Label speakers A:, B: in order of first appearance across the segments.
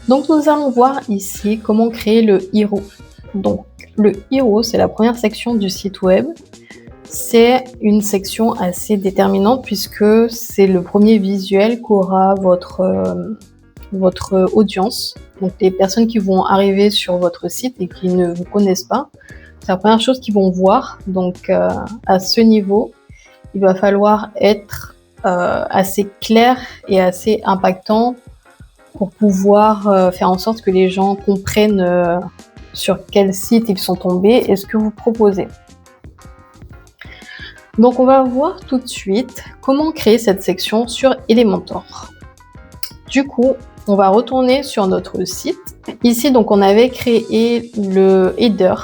A: Donc nous allons voir ici comment créer le hero. Donc le hero, c'est la première section du site web. C'est une section assez déterminante puisque c'est le premier visuel qu'aura votre audience. Donc les personnes qui vont arriver sur votre site et qui ne vous connaissent pas, c'est la première chose qu'ils vont voir. Donc à ce niveau, il va falloir être assez clair et assez impactant pour pouvoir faire en sorte que les gens comprennent sur quel site ils sont tombés et ce que vous proposez. Donc on va voir tout de suite comment créer cette section sur Elementor. Du coup, on va retourner sur notre site. Ici, donc on avait créé le header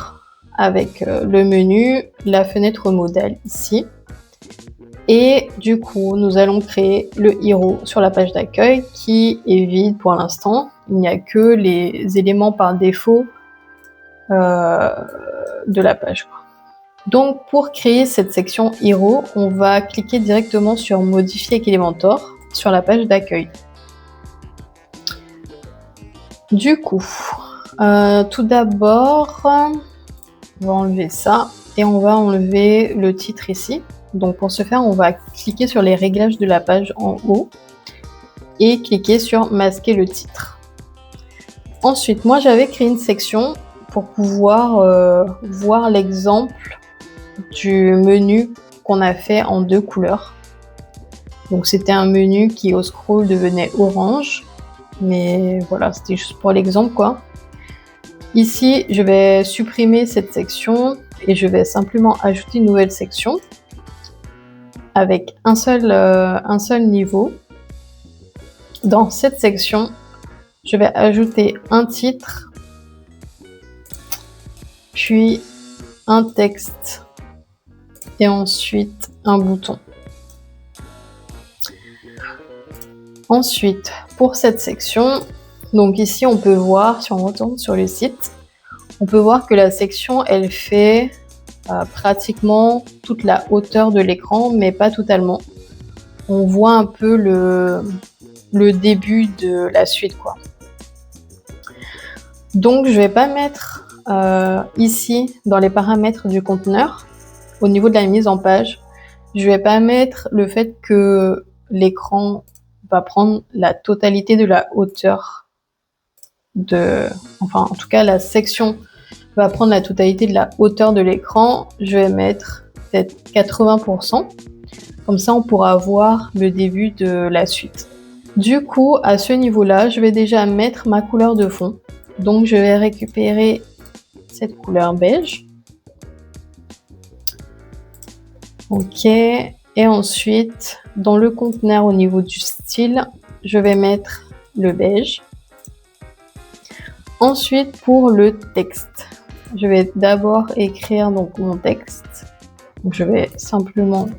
A: avec le menu, la fenêtre modèle ici. Et du coup, nous allons créer le hero sur la page d'accueil qui est vide pour l'instant. Il n'y a que les éléments par défaut de la page. Donc pour créer cette section hero, on va cliquer directement sur modifier avec Elementor sur la page d'accueil. Du coup, tout d'abord, on va enlever ça et on va enlever le titre ici. Donc pour ce faire, on va cliquer sur les réglages de la page en haut et cliquer sur masquer le titre. Ensuite, moi j'avais créé une section pour pouvoir voir l'exemple du menu qu'on a fait en 2 couleurs. Donc c'était un menu qui au scroll devenait orange, mais voilà, c'était juste pour l'exemple quoi. Ici, je vais supprimer cette section et je vais simplement ajouter une nouvelle section avec un seul niveau. Dans cette section, je vais ajouter un titre, puis un texte et ensuite un bouton. Ensuite, pour cette section, donc ici on peut voir, si on retourne sur le site, on peut voir que la section elle fait pratiquement toute la hauteur de l'écran, mais pas totalement. On voit un peu le début de la suite quoi. Donc je vais pas mettre ici dans les paramètres du conteneur, au niveau de la mise en page, je vais pas mettre le fait que l'écran va prendre la totalité de la hauteur enfin en tout cas la section va prendre la totalité de la hauteur de l'écran. Je vais mettre peut-être 80%, comme ça on pourra voir le début de la suite. Du coup, à ce niveau-là, je vais déjà mettre ma couleur de fond. Donc je vais récupérer cette couleur beige. Ok, et ensuite, dans le conteneur au niveau du style, je vais mettre le beige. Ensuite, pour le texte, je vais d'abord écrire donc mon texte. Donc, je vais simplement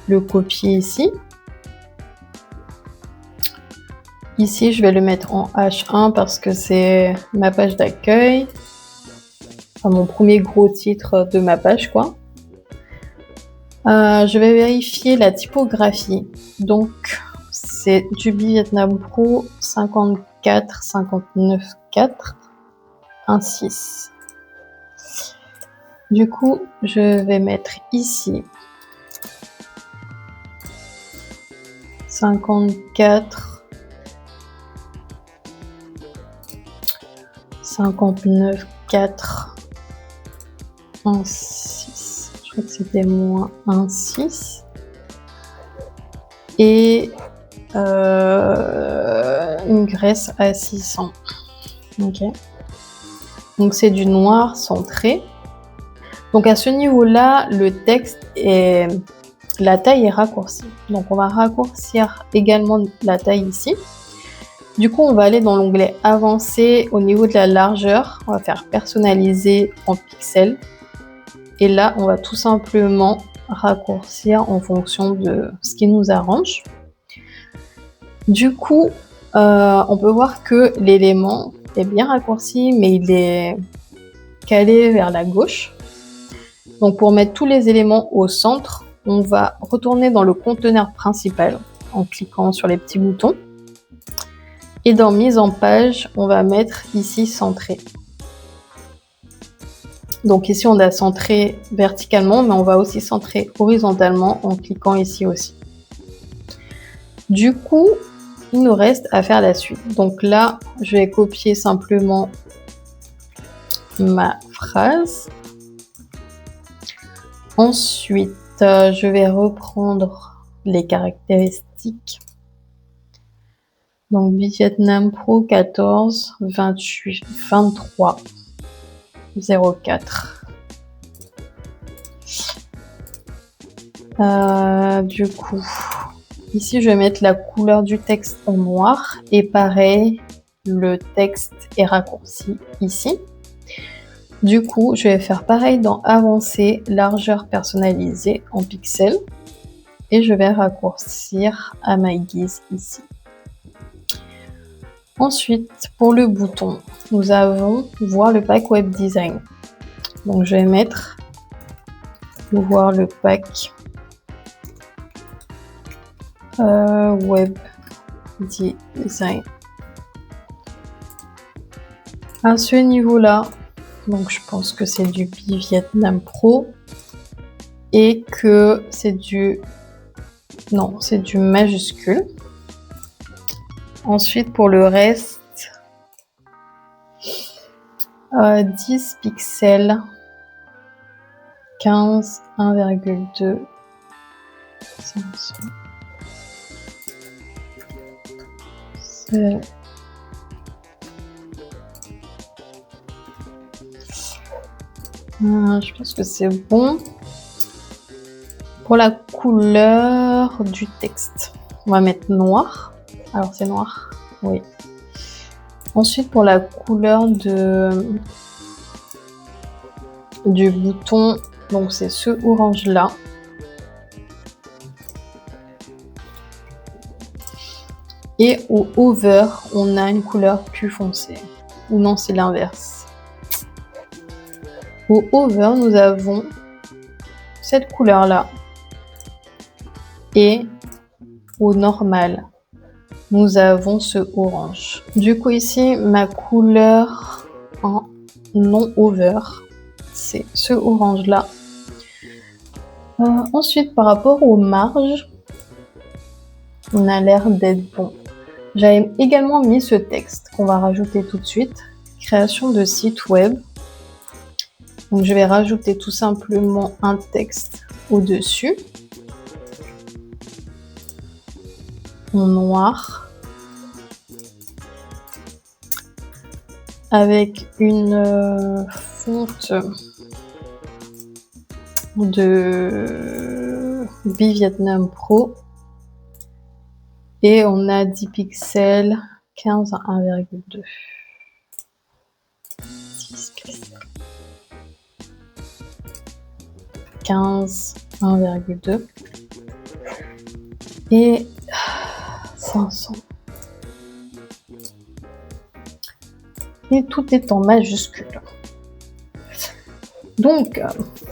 A: le copier ici. Ici, je vais le mettre en H1 parce que c'est ma page d'accueil. Enfin, mon premier gros titre de ma page, quoi. Je vais vérifier la typographie. Donc, c'est Dubi Vietnam Pro 54 59 4 16. Du coup, je vais mettre ici 54 59 4 16. Je crois que c'était moins 16. Et une graisse à 600. Ok. Donc c'est du noir centré. Donc à ce niveau-là, le texte et la taille est raccourcie. Donc on va raccourcir également la taille ici. Du coup, on va aller dans l'onglet avancé au niveau de la largeur. On va faire personnaliser en pixels. Et là, on va tout simplement raccourcir en fonction de ce qui nous arrange. Du coup, on peut voir que l'élément est bien raccourci, mais il est calé vers la gauche. Donc pour mettre tous les éléments au centre, on va retourner dans le conteneur principal en cliquant sur les petits boutons. Et dans mise en page, on va mettre ici centré. Donc ici, on a centré verticalement, mais on va aussi centrer horizontalement en cliquant ici aussi. Du coup, il nous reste à faire la suite. Donc là, je vais copier simplement ma phrase. Ensuite, je vais reprendre les caractéristiques. Donc Vietnam Pro 14 28 23 04. Du coup, ici je vais mettre la couleur du texte en noir et pareil, le texte est raccourci ici. Du coup, je vais faire pareil dans Avancer, largeur personnalisée en pixels et je vais raccourcir à ma guise ici. Ensuite, pour le bouton, nous avons voir le pack web design. Donc je vais mettre voir le pack web design. À ce niveau-là, donc je pense que c'est du Vietnam Pro et que c'est du majuscule. Ensuite, pour le reste, 10 pixels, 15, 1,2, 500. Je pense que c'est bon. Pour la couleur du texte, on va mettre noir. Alors c'est noir, oui. Ensuite, pour la couleur du bouton, donc c'est ce orange là. Et au over, on a une couleur plus foncée. Ou non, c'est l'inverse. Au over, nous avons cette couleur là. Et au normal, nous avons ce orange. Du coup ici, ma couleur en non over, c'est ce orange là. Ensuite, par rapport aux marges, on a l'air d'être bon. J'avais également mis ce texte qu'on va rajouter tout de suite. Création de site web. Donc je vais rajouter tout simplement un texte au-dessus. En noir. Avec une fonte de Vietnam Pro. Et on a 10 pixels, 15 à 1,2. 10 pixels. 15, 1,2. Et 500. Et tout est en majuscule. Donc,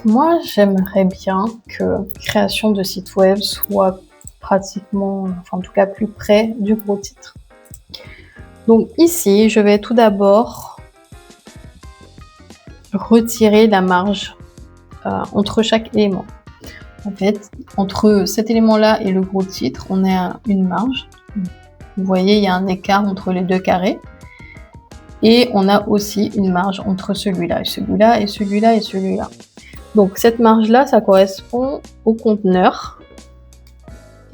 A: moi, j'aimerais bien que création de site web soit pratiquement, enfin en tout cas plus près du gros titre. Donc ici, je vais tout d'abord retirer la marge entre chaque élément. En fait, entre cet élément-là et le gros titre, on a une marge. Vous voyez, il y a un écart entre les deux carrés. Et on a aussi une marge entre celui-là et celui-là et celui-là et celui-là. Donc cette marge-là, ça correspond au conteneur.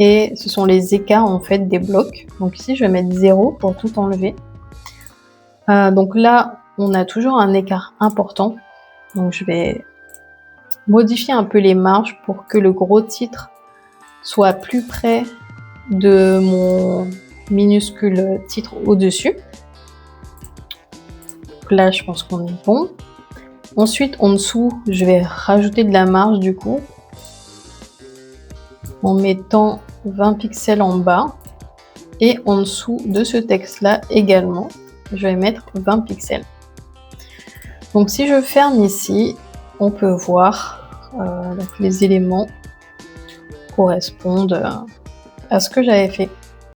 A: Et ce sont les écarts en fait des blocs. Donc ici, je vais mettre 0 pour tout enlever. Donc là, on a toujours un écart important. Donc je vais modifier un peu les marges pour que le gros titre soit plus près de mon minuscule titre au-dessus. Là, je pense qu'on est bon. Ensuite, en dessous, je vais rajouter de la marge du coup. En mettant 20 pixels en bas. Et en dessous de ce texte-là également, je vais mettre 20 pixels. Donc si je ferme ici, on peut voir donc les éléments correspondent à ce que j'avais fait.